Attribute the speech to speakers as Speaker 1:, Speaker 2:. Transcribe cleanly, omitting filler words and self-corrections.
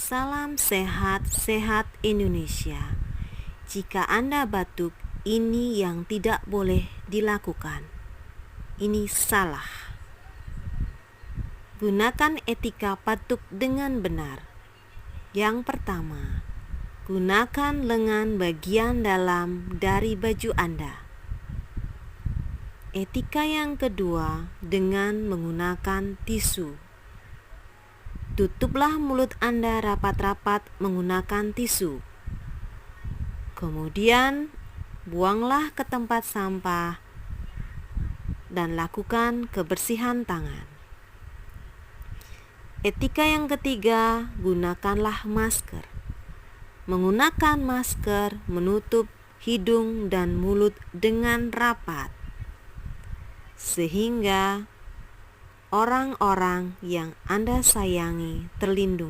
Speaker 1: Salam sehat-sehat Indonesia. Jika Anda batuk, ini yang tidak boleh dilakukan. Ini salah. Gunakan etika batuk dengan benar. Yang pertama, gunakan lengan bagian dalam dari baju Anda. Etika yang kedua, dengan menggunakan tisu. Tutuplah mulut Anda rapat-rapat menggunakan tisu. Kemudian, buanglah ke tempat sampah dan lakukan kebersihan tangan. Etika yang ketiga, gunakanlah masker. Menggunakan masker menutup hidung dan mulut dengan rapat, sehingga orang-orang yang Anda sayangi terlindungi.